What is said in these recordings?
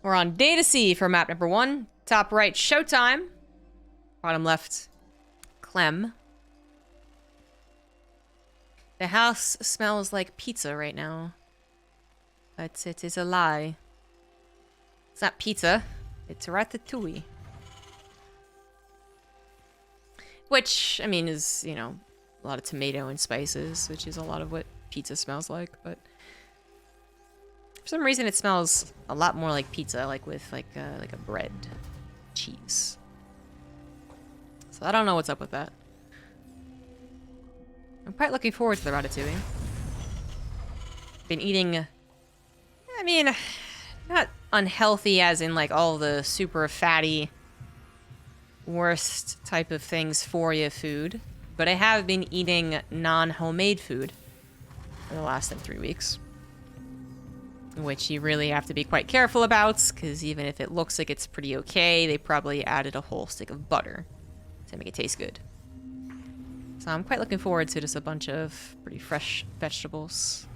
We're on Data C for map number 1. Top right, ShoWTimE. Bottom left, Clem. The house smells like pizza right now. But it is a lie. It's not pizza. It's ratatouille. Which, I mean, is, you know, a lot of tomato and spices, which is a lot of what pizza smells like, but for some reason it smells a lot more like pizza, like with like a bread cheese. So I don't know what's up with that. I'm quite looking forward to the ratatouille. Been eating, I mean, not unhealthy as in like all the super fatty, worst type of things for you food, but I have been eating non-homemade food for the last 3 weeks. Which you really have to be quite careful about, because even if it looks like it's pretty okay, they probably added a whole stick of butter to make it taste good. So I'm quite looking forward to just a bunch of pretty fresh vegetables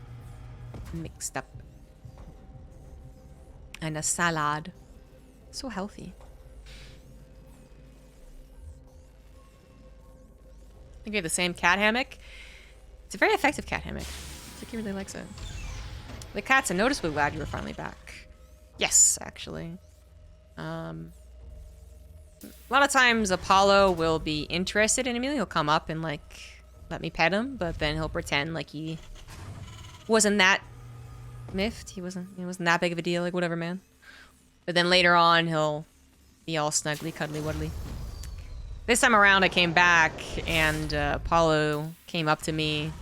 mixed up. And a salad. So healthy. I think we have the same cat hammock. It's a very effective cat hammock. I think he really likes it. The cat's are noticeably glad you were finally back. Yes, actually. A lot of times Apollo will be interested in me. He'll come up and like let me pet him, but then he'll pretend like he wasn't that miffed. He wasn't that big of a deal, like whatever, man. But then later on he'll be all snuggly, cuddly, wuddly. This time around I came back and Apollo came up to me.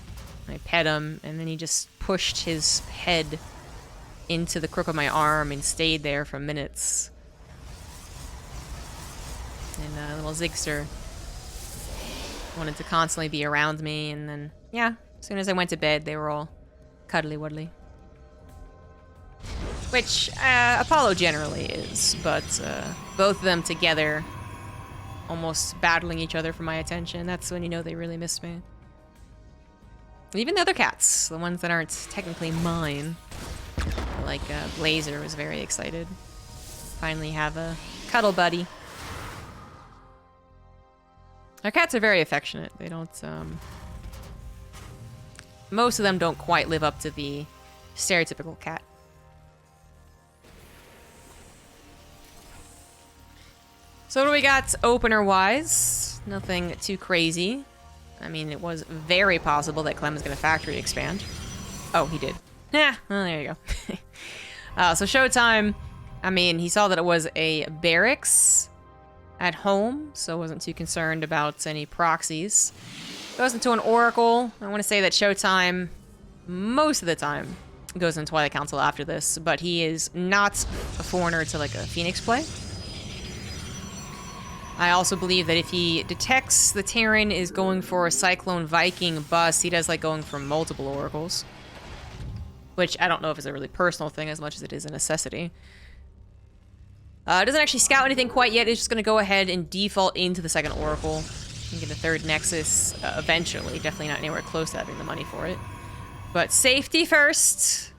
I pet him, and then he just pushed his head into the crook of my arm and stayed there for minutes. And little Zigster wanted to constantly be around me, and then, yeah, as soon as I went to bed, they were all cuddly-wuddly. Which Apollo generally is, but both of them together, almost battling each other for my attention, that's when you know they really miss me. Even the other cats, the ones that aren't technically mine. Like, Blazer was very excited. Finally have a cuddle buddy. Our cats are very affectionate. They don't, most of them don't quite live up to the stereotypical cat. So what do we got opener-wise? Nothing too crazy. I mean, it was very possible that Clem was going to factory expand. Oh, he did. Yeah, well, there you go. So ShoWTimE, I mean, he saw that it was a barracks at home, so wasn't too concerned about any proxies. Goes into an Oracle. I want to say that ShoWTimE, most of the time, goes into Twilight Council after this, but he is not a foreigner to, like, a Phoenix play. I also believe that if he detects the Terran is going for a Cyclone Viking bus, he does like going for multiple Oracles. Which I don't know if it's a really personal thing as much as it is a necessity. Doesn't actually scout anything quite yet. It's just going to go ahead and default into the second Oracle. And get a third Nexus eventually. Definitely not anywhere close to having the money for it. But safety first.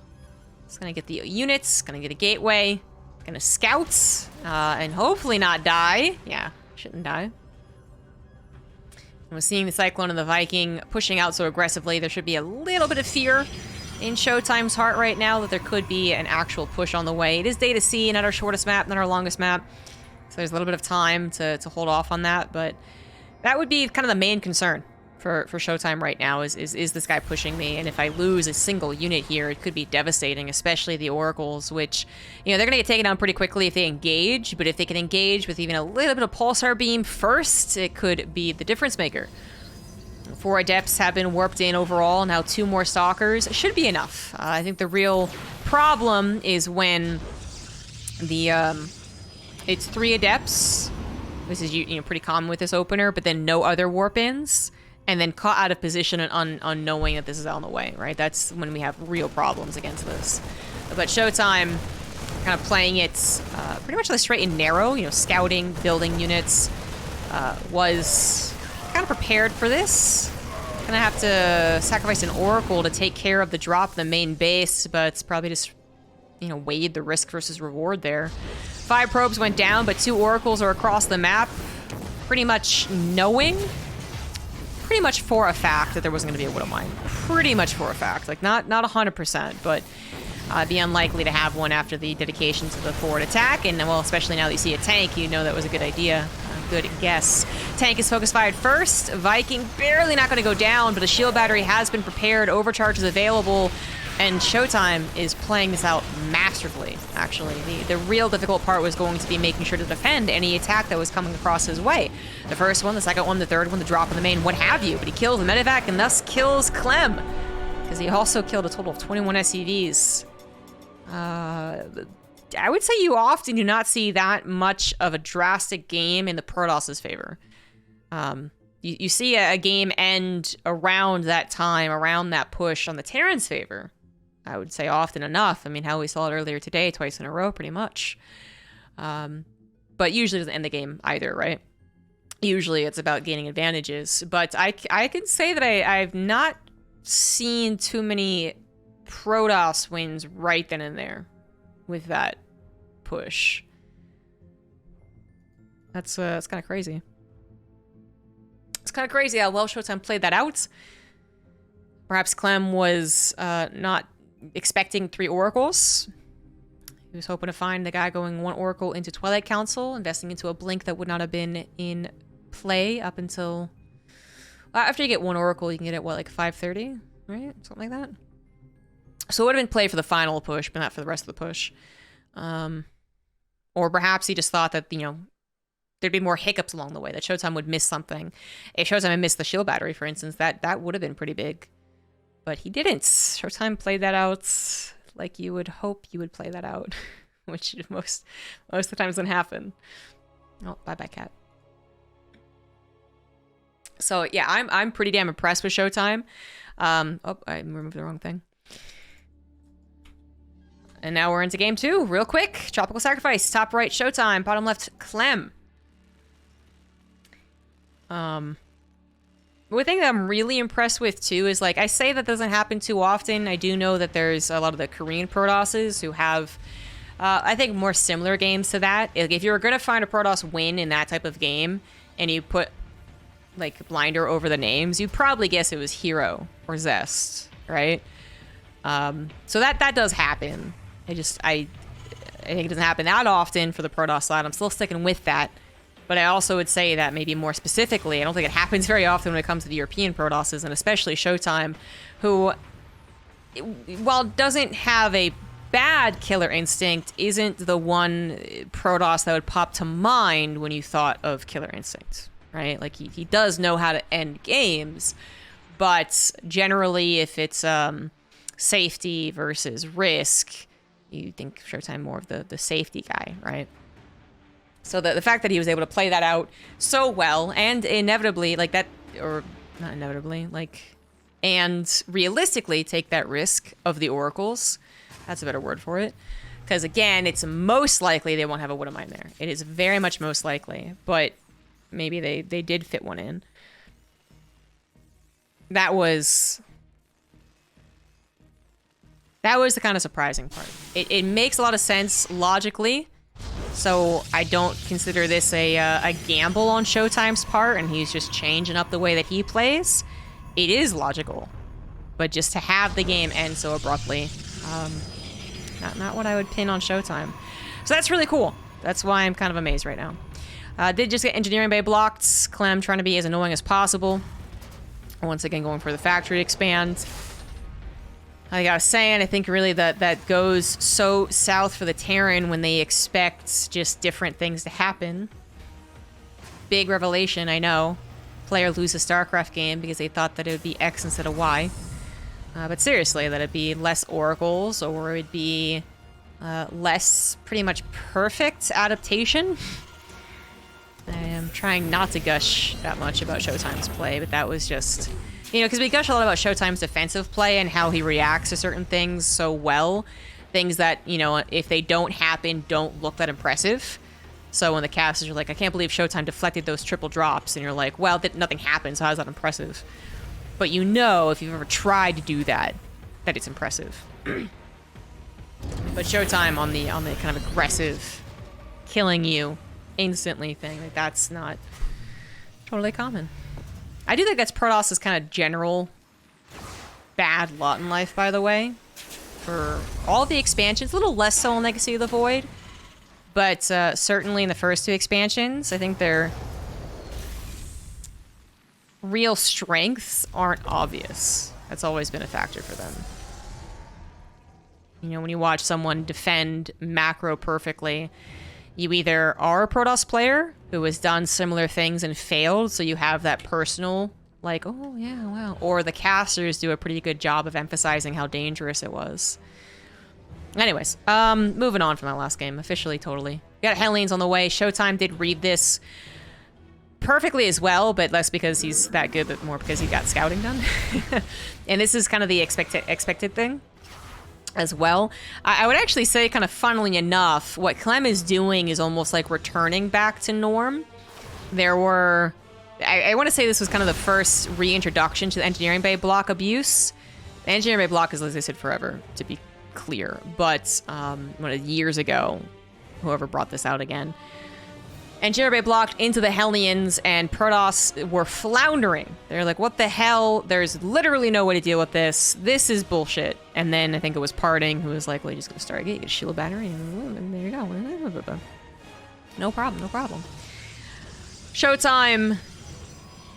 It's going to get the units. Going to get a gateway. Going to scout. And hopefully not die. Yeah. Shouldn't die. And with seeing the Cyclone and the Viking pushing out so aggressively, there should be a little bit of fear in ShoWTimE's heart right now that there could be an actual push on the way. It is Data C, not our shortest map, not our longest map. So there's a little bit of time to hold off on that, but that would be kind of the main concern for ShoWTimE right now is this guy pushing me, and if I lose a single unit here, it could be devastating, especially the Oracles, which, you know, they're gonna get taken down pretty quickly if they engage, but if they can engage with even a little bit of Pulsar Beam first, it could be the difference maker. 4 Adepts have been warped in overall, now 2 more Stalkers should be enough. I think the real problem is when the, it's 3 Adepts, this is, you know, pretty common with this opener, but then no other warp-ins, and then caught out of position and unknowing that this is on the way, right? That's when we have real problems against this. But ShoWTimE kind of playing it pretty much like straight and narrow, you know, scouting, building units, was kind of prepared for this. Gonna have to sacrifice an Oracle to take care of the drop in the main base, but it's probably just you know, weighed the risk versus reward there. 5 probes went down, but 2 oracles are across the map. Pretty much knowing, pretty much for a fact that there wasn't going to be a Widow Mine. Pretty much for a fact. Like, not 100%, but be unlikely to have one after the dedication to the forward attack. And, well, especially now that you see a tank, you know that was a good idea. A good guess. Tank is focus fired first. Viking barely not going to go down, but a shield battery has been prepared. Overcharge is available. And ShoWTimE is playing this out masterfully, actually. The real difficult part was going to be making sure to defend any attack that was coming across his way. The first one, the second one, the third one, the drop in the main, what have you. But he kills the medevac and thus kills Clem. Because he also killed a total of 21 SCVs. I would say you often do not see that much of a drastic game in the Protoss's favor. You see a game end around that time, around that push on the Terran's favor. I would say often enough. I mean, how we saw it earlier today, twice in a row, pretty much. But usually doesn't end the game either, right? Usually it's about gaining advantages. But I can say that I've not seen too many Protoss wins right then and there with that push. That's kind of crazy. It's kind of crazy how well ShoWTimE played that out. Perhaps Clem was not expecting 3 oracles. He was hoping to find the guy going 1 oracle into Twilight Council, investing into a blink that would not have been in play up until... after you get 1 oracle, you can get it, what, like 5:30? Right? Something like that? So it would have been play for the final push, but not for the rest of the push. Or perhaps he just thought that, you know, there'd be more hiccups along the way, that ShoWTimE would miss something. If ShoWTimE had missed the shield battery, for instance, that would have been pretty big. But he didn't. ShoWTimE played that out like you would hope you would play that out, which most of the time doesn't happen. Oh, bye-bye, cat. So, yeah, I'm pretty damn impressed with ShoWTimE. Oh, I removed the wrong thing. And now we're into game 2, real quick. Tropical Sacrifice, top right, ShoWTimE, bottom left, Clem. One thing that I'm really impressed with, too, is, like, I say that doesn't happen too often. I do know that there's a lot of the Korean Protosses who have, I think, more similar games to that. If you're going to find a Protoss win in that type of game, and you put, like, blinder over the names, you'd probably guess it was Hero or Zest, right? So that does happen. I think it doesn't happen that often for the Protoss side. I'm still sticking with that. But I also would say that maybe more specifically, I don't think it happens very often when it comes to the European Protosses, and especially ShoWTimE, who, while doesn't have a bad killer instinct, isn't the one Protoss that would pop to mind when you thought of killer instinct, right? Like, he does know how to end games, but generally if it's safety versus risk, you think ShoWTimE more of the safety guy, right? So the fact that he was able to play that out so well and inevitably, like that, or not inevitably, like, and realistically take that risk of the oracles, that's a better word for it. Because again, it's most likely they won't have a Widow Mine there. It is very much most likely, but maybe they did fit one in. That was the kind of surprising part. It makes a lot of sense logically. So I don't consider this a gamble on ShoWTimE's part, and he's just changing up the way that he plays. It is logical, but just to have the game end so abruptly, not what I would pin on ShoWTimE. So that's really cool. That's why I'm kind of amazed right now. Did just get engineering bay blocked. Clem trying to be as annoying as possible. Once again, going for the factory expand. Like I was saying, I think really that goes so south for the Terran when they expect just different things to happen. Big revelation, I know. Player loses a StarCraft game because they thought that it would be X instead of Y. But seriously, that it'd be less oracles, or it'd be less pretty much perfect adaptation. I am trying not to gush that much about ShoWTimE's play, but that was just... You know, because we gush a lot about ShoWTimE's defensive play and how he reacts to certain things so well. Things that, you know, if they don't happen, don't look that impressive. So when the casters are like, I can't believe ShoWTimE deflected those triple drops, and you're like, well, nothing happened, so how's that impressive? But you know, if you've ever tried to do that, that it's impressive. But ShoWTimE on the kind of aggressive, killing you instantly thing, like that's not totally common. I do think that's Protoss's kind of general bad lot in life, by the way. For all the expansions, a little less so on Legacy of the Void, but certainly in the first 2 expansions, I think their real strengths aren't obvious. That's always been a factor for them. You know, when you watch someone defend macro perfectly, you either are a Protoss player who has done similar things and failed, so you have that personal, like, oh yeah, wow. Or the casters do a pretty good job of emphasizing how dangerous it was. Anyways, moving on from that last game, officially, totally. We got Hellions on the way. ShoWTimE did read this perfectly as well, but less because he's that good, but more because he got scouting done. And this is kind of the expected thing as well. I would actually say, kind of funnily enough, what Clem is doing is almost like returning back to norm. There were... I want to say this was kind of the first reintroduction to the Engineering Bay block abuse. The Engineering Bay block has existed forever, to be clear, but years ago, whoever brought this out again, Engineering Bay blocked into the Hellions, and Protoss were floundering. They're like, what the hell? There's literally no way to deal with this. This is bullshit. And then I think it was Parting who was like, well, you're just going to Stargate, get a shield battery, and there you go. No problem, no problem. ShoWTimE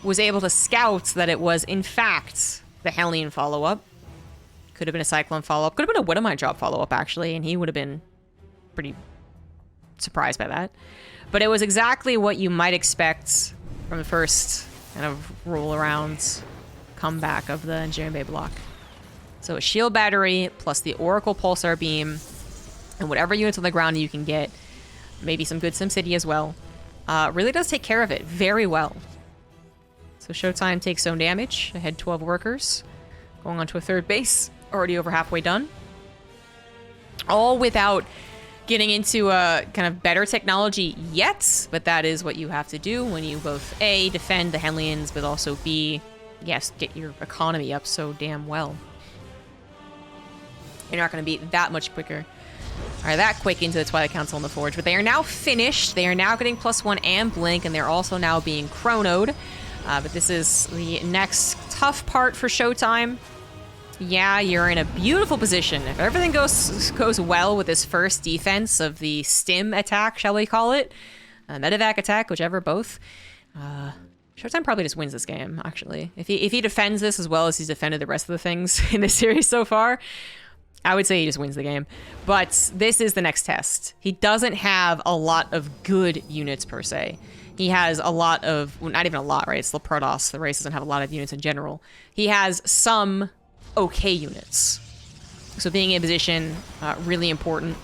was able to scout that it was, in fact, the Hellion follow-up. Could have been a Cyclone follow-up. Could have been a Widowmine drop follow-up, actually, and he would have been pretty surprised by that. But it was exactly what you might expect from the first kind of roll-around comeback of the Engineering Bay block. So a shield battery, plus the Oracle Pulsar Beam, and whatever units on the ground you can get, maybe some good SimCity as well, really does take care of it very well. So ShoWTimE takes zone damage, ahead 12 workers, going on to a 3rd base, already over halfway done. All without getting into a kind of better technology yet, but that is what you have to do when you both A, defend the Hellions, but also B, yes, get your economy up so damn well. You're not going to be that much quicker, or that quick into the Twilight Council and the Forge, but they are now finished. They are now getting +1 and Blink, and they're also now being chronoed. But this is the next tough part for ShoWTimE. Yeah, you're in a beautiful position. If everything goes well with this first defense of the stim attack, shall we call it? Medevac attack, whichever, both. ShoWTimE probably just wins this game, actually. If he defends this as well as he's defended the rest of the things in this series so far, I would say he just wins the game. But this is the next test. He doesn't have a lot of good units, per se. He has a lot of... well, not even a lot, right? It's still Protoss. The race doesn't have a lot of units in general. He has some okay units. So being in position, really important.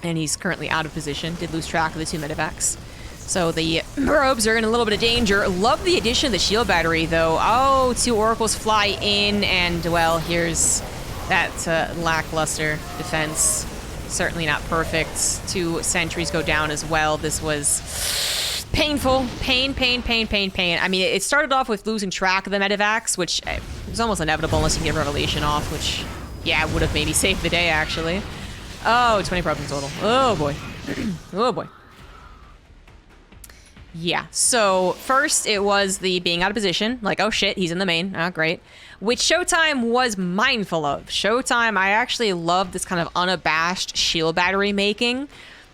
And he's currently out of position. Did lose track of the 2 medevacs. So the probes are in a little bit of danger. Love the addition of the shield battery, though. Oh, 2 oracles fly in, and, well, here's that lackluster defense. Certainly not perfect. 2 sentries go down as well. This was painful. Pain. I mean, it started off with losing track of the medevacs, which was almost inevitable unless you can get Revelation off, which, yeah, would have maybe saved the day, actually. Oh, 20 probes in total. Oh, boy. Oh, boy. Yeah, so first it was the being out of position, like, oh shit, he's in the main, great. Which ShoWTimE was mindful of. ShoWTimE, I actually love this kind of unabashed shield battery making.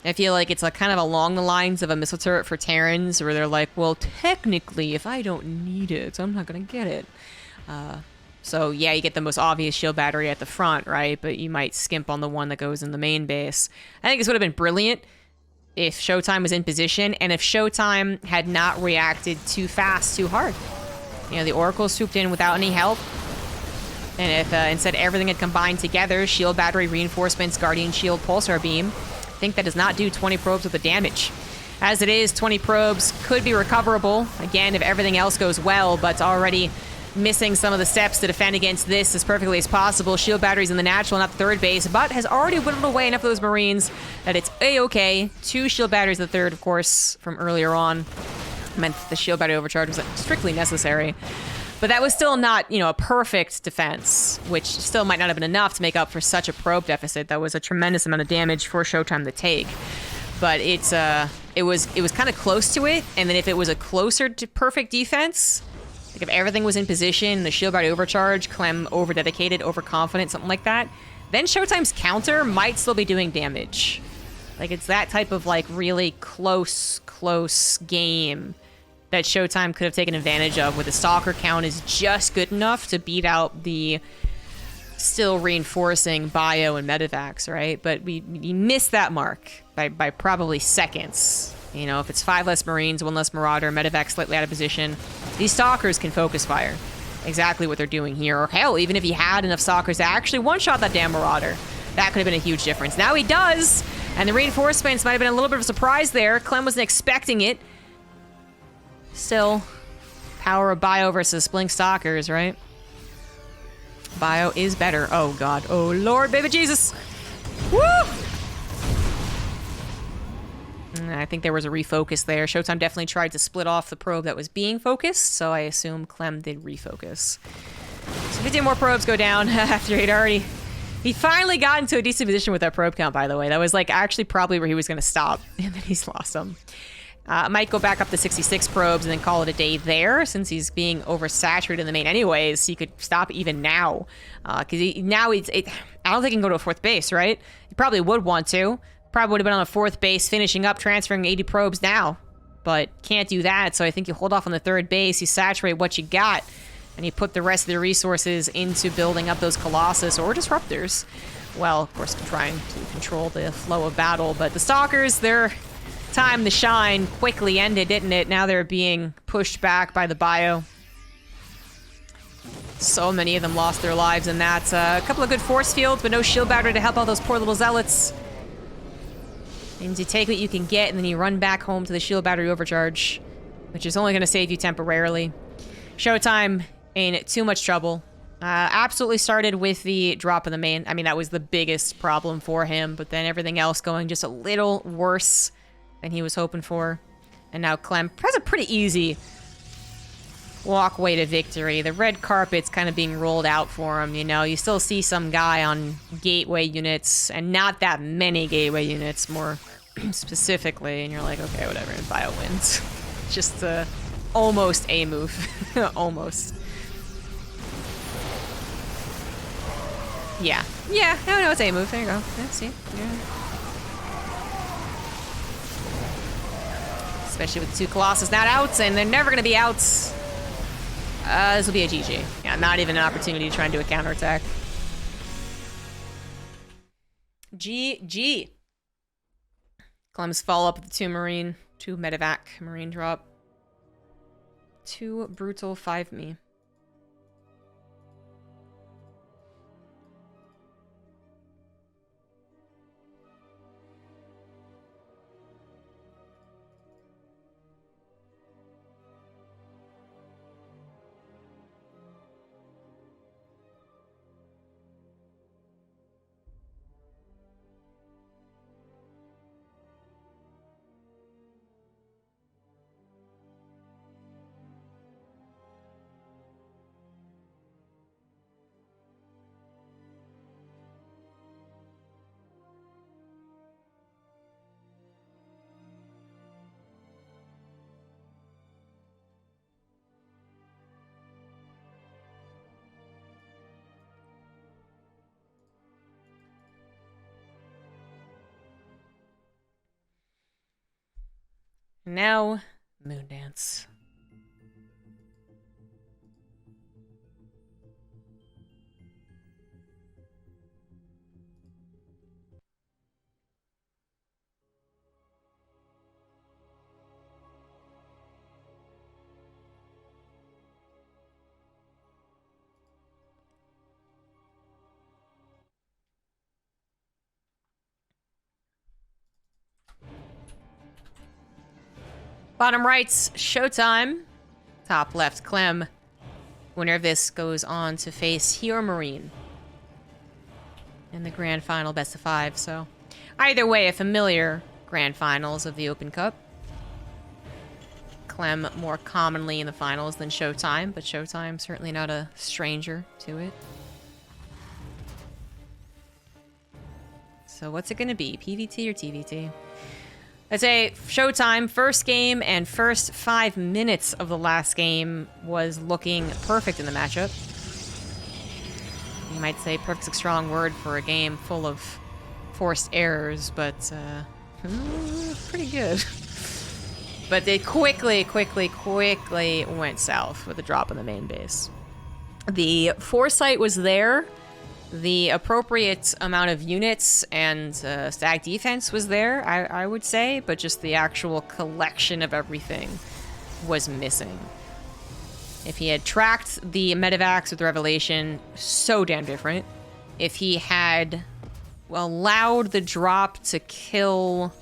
I feel like it's like kind of along the lines of a missile turret for Terrans, where they're like, well, technically, if I don't need it, I'm not gonna get it. So yeah, you get the most obvious shield battery at the front, right? But you might skimp on the one that goes in the main base. I think this would have been brilliant if ShoWTimE was in position, and if ShoWTimE had not reacted too fast, too hard. You know, the Oracle swooped in without any help, and if instead everything had combined together, shield battery, reinforcements, guardian shield, pulsar beam, I think that does not do 20 probes with the damage. As it is, 20 probes could be recoverable, again, if everything else goes well, but already missing some of the steps to defend against this as perfectly as possible. Shield batteries in the natural, not the 3rd base, but has already whittled away enough of those Marines that it's a-okay. 2 shield batteries in the 3rd, of course, from earlier on. Meant the shield battery overcharge was strictly necessary. But that was still not, you know, a perfect defense, which still might not have been enough to make up for such a probe deficit. That was a tremendous amount of damage for ShoWTimE to take. But it was kind of close to it, and then if it was a closer to perfect defense, like if everything was in position, the shield guard overcharge, Clem over-dedicated, overconfident, something like that, then ShoWTimE's counter might still be doing damage. Like, it's that type of, like, really close game that ShoWTimE could have taken advantage of, where the Stalker count is just good enough to beat out the still reinforcing bio and medevacs, right? But we missed that mark by probably seconds. You know, if it's 5 less Marines, 1 less Marauder, medevac slightly out of position, these Stalkers can focus fire. Exactly what they're doing here. Or hell, even if he had enough Stalkers to actually one-shot that damn Marauder, that could have been a huge difference. Now he does, and the reinforcements might have been a little bit of a surprise there. Clem wasn't expecting it. Still, power of bio versus Blink Stalkers, right? Bio is better. Oh, God. Oh, Lord, baby Jesus. Woo! I think there was a refocus there. ShoWTimE definitely tried to split off the probe that was being focused, so I assume Clem did refocus. So 15 more probes go down after he finally got into a decent position with that probe count, by the way. That was, like, actually probably where he was going to stop, and then he's lost them. Might go back up to 66 probes and then call it a day there, since he's being oversaturated in the main anyways. He could stop even now. Because I don't think he can go to a 4th base, right? He probably would want to. Probably would have been on a 4th base, finishing up, transferring 80 probes now. But can't do that, so I think you hold off on the 3rd base, you saturate what you got, and you put the rest of the resources into building up those Colossus or Disruptors. Well, of course, trying to control the flow of battle, but the Stalkers, their time to shine quickly ended, didn't it? Now they're being pushed back by the bio. So many of them lost their lives in that. A couple of good force fields, but no shield battery to help out those poor little zealots. And you take what you can get, and then you run back home to the shield battery overcharge, which is only going to save you temporarily. ShoWTimE in too much trouble. Absolutely started with the drop in the main. I mean, that was the biggest problem for him, but then everything else going just a little worse than he was hoping for. And now Clem has a pretty easy walkway to victory. The red carpet's kind of being rolled out for him, you know. You still see some guy on gateway units, and not that many gateway units, more specifically, and you're like, okay, whatever, and bio wins. Just almost a move. Almost. Yeah. Yeah, no, it's a move. There you go. Yeah, see? Yeah. Especially with the 2 Colossus not outs, and they're never going to be outs. This will be a GG. Yeah, not even an opportunity to try and do a counterattack. GG. Clem's follow-up with the 2 Marine, 2 medevac Marine drop. 2 brutal 5 me. Now, Moondance. Bottom right's ShoWTimE. Top left, Clem. Winner of this goes on to face Hero Marine in the grand final best of 5. So either way, a familiar grand finals of the Open Cup. Clem more commonly in the finals than ShoWTimE, but ShoWTimE certainly not a stranger to it. So what's it gonna be? PvT or TvT? I'd say ShoWTimE, first game and first 5 minutes of the last game was looking perfect in the matchup. You might say perfect's a strong word for a game full of forced errors, but pretty good. But they quickly went south with a drop in the main base. The foresight was there. The appropriate amount of units and stack defense was there, I would say, but just the actual collection of everything was missing. If he had tracked the medevacs with Revelation, so damn different. If he had allowed the drop to kill...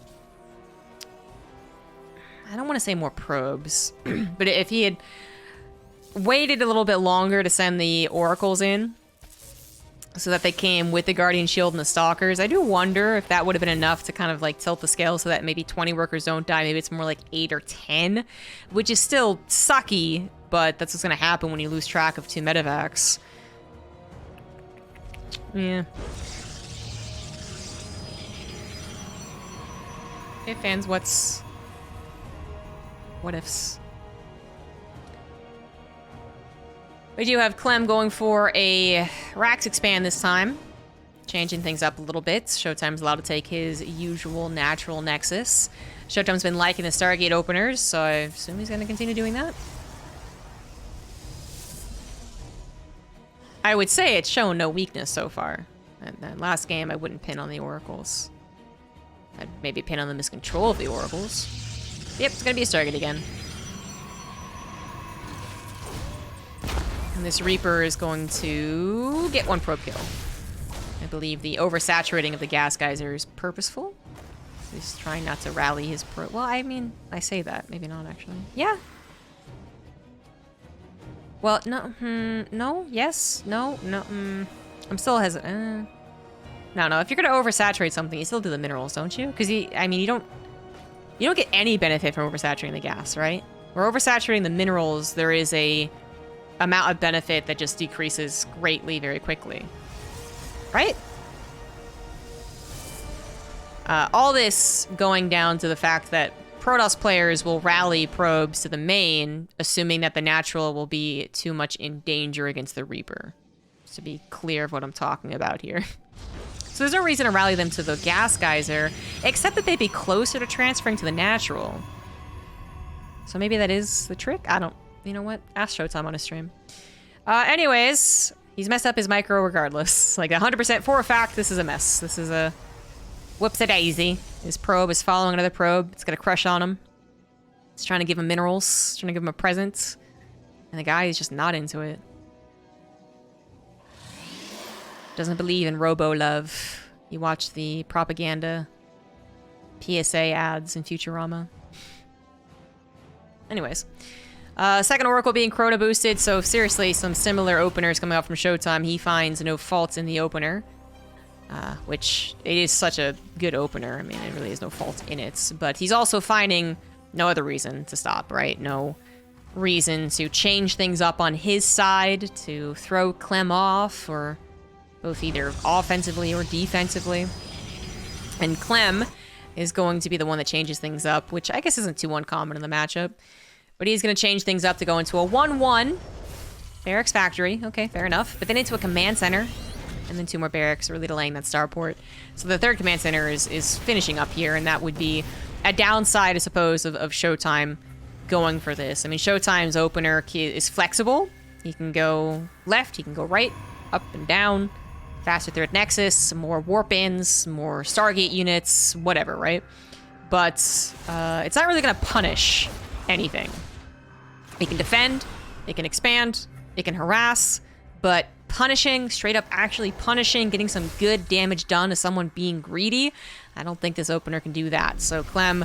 I don't want to say more probes, but if he had waited a little bit longer to send the oracles in, so that they came with the Guardian Shield and the Stalkers, I do wonder if that would have been enough to kind of like tilt the scale so that maybe 20 workers don't die. Maybe it's more like 8 or 10, which is still sucky, but that's what's going to happen when you lose track of 2 medevacs. Yeah. Hey fans, what ifs? We do have Clem going for a Rax expand this time, changing things up a little bit. ShoWTimE's allowed to take his usual natural Nexus. ShoWTimE's been liking the Stargate openers, so I assume he's going to continue doing that. I would say it's shown no weakness so far. And that last game, I wouldn't pin on the Oracles. I'd maybe pin on the miscontrol of the Oracles. Yep, it's going to be a Stargate again. And this Reaper is going to get 1 probe kill. I believe the oversaturating of the gas geyser is purposeful. He's trying not to rally his probe. Well, I mean, I say that. Maybe not, actually. Yeah. Well, no. No. Yes. No. No. I'm still hesitant. No. If you're going to oversaturate something, you still do the minerals, don't you? Because, I mean, you don't get any benefit from oversaturating the gas, right? We're oversaturating the minerals. There is a amount of benefit that just decreases greatly very quickly. Right? All this going down to the fact that Protoss players will rally probes to the main, assuming that the natural will be too much in danger against the Reaper. Just to be clear of what I'm talking about here. So there's no reason to rally them to the gas geyser, except that they'd be closer to transferring to the natural. So maybe that is the trick? I don't... You know what? Ask ShoWTimE on his stream. Anyways, he's messed up his micro regardless. Like 100% for a fact, this is a mess. This is a whoops-a-daisy. His probe is following another probe. It's gonna crush on him. It's trying to give him minerals. It's trying to give him a present. And the guy is just not into it. Doesn't believe in robo-love. You watch the propaganda PSA ads in Futurama. Anyways. Second Oracle being Chrono boosted, so seriously, some similar openers coming out from ShoWTimE. He finds no faults in the opener, which it is such a good opener. I mean, it really is no fault in it, but he's also finding no other reason to stop, right? No reason to change things up on his side, to throw Clem off, or both either offensively or defensively. And Clem is going to be the one that changes things up, which I guess isn't too uncommon in the matchup. But he's going to change things up to go into a 1-1. Barracks factory. Okay, fair enough. But then into a command center. And then 2 more barracks, really delaying that starport. So the third command center is finishing up here. And that would be a downside, I suppose, of ShoWTimE going for this. I mean, ShoWTimE's opener is flexible. He can go left. He can go right. Up and down. Faster third nexus. Some more warp-ins. More Stargate units. Whatever, right? But it's not really going to punish anything. It can defend, it can expand, it can harass, but punishing, straight up actually punishing, getting some good damage done to someone being greedy, I don't think this opener can do that. So Clem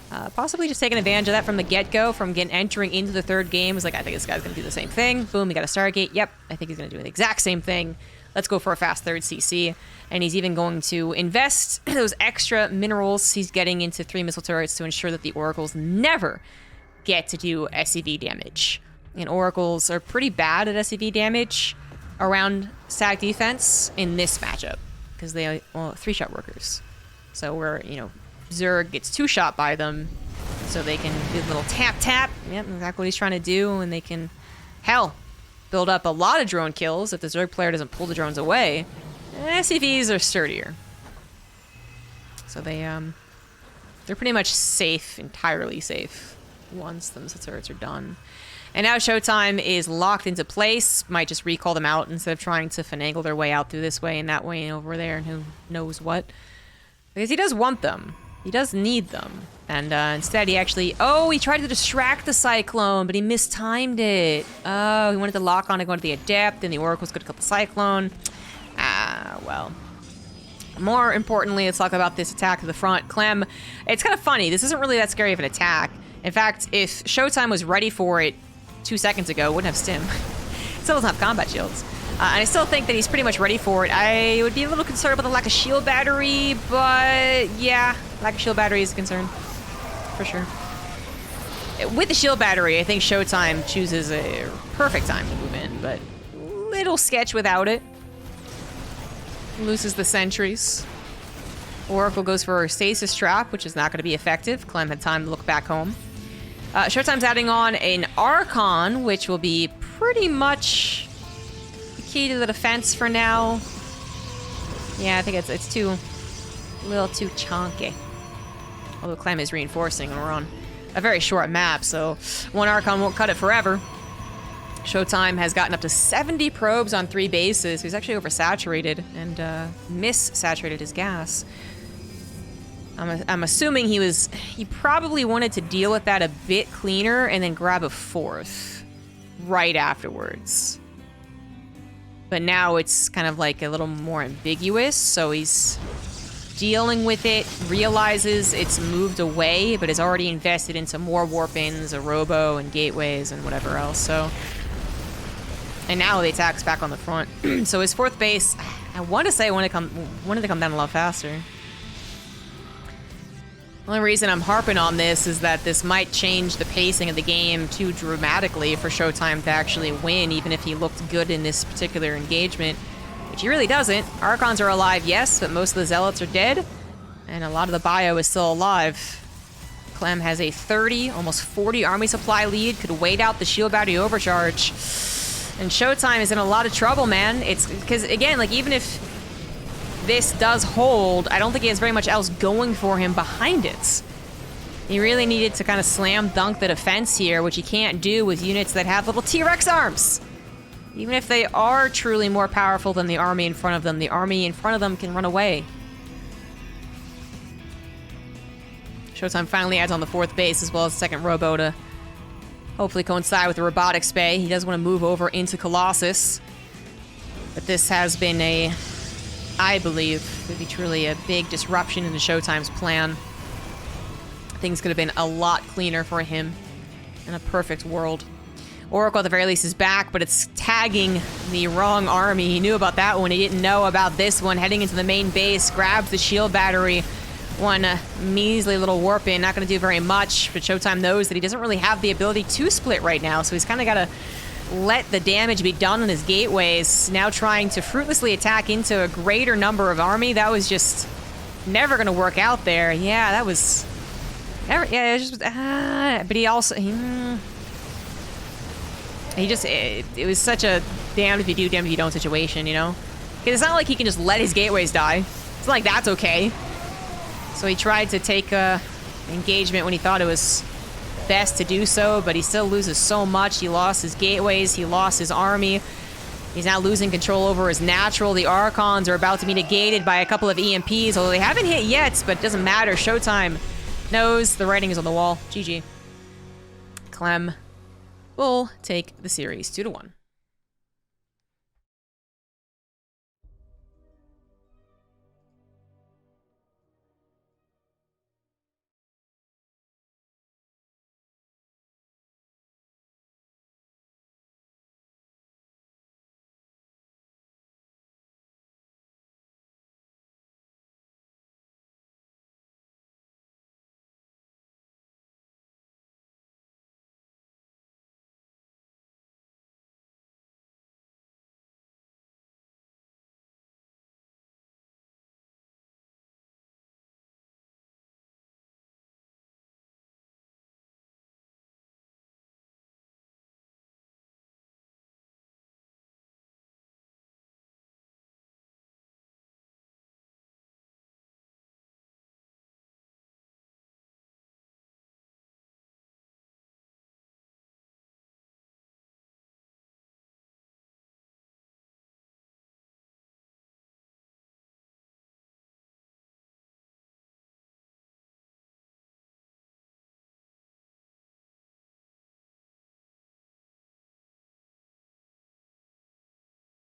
possibly just taking advantage of that from the get-go, from entering into the third game. Was like, I think this guy's going to do the same thing. Boom, he got a Stargate. Yep, I think he's going to do the exact same thing. Let's go for a fast third CC. And he's even going to invest those extra minerals he's getting into 3 missile turrets to ensure that the Oracles never get to do SCV damage. And Oracles are pretty bad at SCV damage around static defense in this matchup. Because they are 3-shot workers. So where, you know, Zerg gets 2-shot by them. So they can do a little tap. Yep, exactly what he's trying to do. And they can, hell, build up a lot of drone kills if the Zerg player doesn't pull the drones away. SCVs are sturdier. So they're pretty much safe, entirely safe, once the missile turrets are done. And now ShoWTimE is locked into place. Might just recall them out instead of trying to finagle their way out through this way and that way and over there and who knows what. Because he does want them. He does need them. And instead he actually... Oh, he tried to distract the Cyclone, but he mistimed it. Oh, he wanted to lock on and go to the Adept, and the Oracle's going to kill the Cyclone. Ah, well... More importantly, let's talk about this attack to the front. Clem, it's kind of funny. This isn't really that scary of an attack. In fact, if ShoWTimE was ready for it 2 seconds ago, wouldn't have stim. Still doesn't have combat shields. And I still think that he's pretty much ready for it. I would be a little concerned about the lack of shield battery, but yeah, lack of shield battery is a concern. For sure. With the shield battery, I think ShoWTimE chooses a perfect time to move in, but little sketch without it. Loses the sentries. Oracle goes for a stasis trap, which is not going to be effective. Clem had time to look back home. ShoWTimE's adding on an Archon, which will be pretty much the key to the defense for now. Yeah, I think it's a little too chunky. Although Clem is reinforcing, and we're on a very short map, so one Archon won't cut it forever. ShoWTimE has gotten up to 70 probes on 3 bases. He's actually oversaturated and mis-saturated his gas. I'm assuming he probably wanted to deal with that a bit cleaner and then grab a 4th right afterwards. But now it's kind of like a little more ambiguous, so he's dealing with it, realizes it's moved away, but is already invested into more warp-ins, a robo, and gateways, and whatever else, so... And now the attack's back on the front. So his 4th base, I want to say I wanted to come down a lot faster. The only reason I'm harping on this is that this might change the pacing of the game too dramatically for ShoWTimE to actually win, even if he looked good in this particular engagement, which he really doesn't. Archons are alive, yes, but most of the Zealots are dead, and a lot of the bio is still alive. Clem has a 30, almost 40 army supply lead, could wait out the shield battery overcharge. And ShoWTimE is in a lot of trouble, man. It's because, again, like, even if this does hold, I don't think he has very much else going for him behind it. He really needed to kind of slam dunk the defense here, which he can't do with units that have little T-Rex arms. Even if they are truly more powerful than the army in front of them, the army in front of them can run away. ShoWTimE finally adds on the 4th base as well as the 2nd robo to hopefully coincide with the robotics bay. He does want to move over into Colossus. But this has been I believe, could be truly a big disruption into ShoWTimE's plan. Things could have been a lot cleaner for him in a perfect world. Oracle at the very least is back, but it's tagging the wrong army. He knew about that one. He didn't know about this one. Heading into the main base, grabs the shield battery. One measly little warp in, not going to do very much, but ShoWTimE knows that he doesn't really have the ability to split right now, so he's kind of got to let the damage be done on his gateways. Now trying to fruitlessly attack into a greater number of army. That was just never going to work out there. Yeah, that was... never. Yeah, it just... but he also... He just... It was such a damned if you do, damned if you don't situation, you know? Because it's not like he can just let his gateways die. It's not like that's okay. So he tried to take engagement when he thought it was best to do so, but he still loses so much. He lost his gateways, he lost his army. He's now losing control over his natural. The Archons are about to be negated by a couple of EMPs, although they haven't hit yet, but it doesn't matter. ShoWTimE knows the writing is on the wall. GG. Clem will take the series 2-1.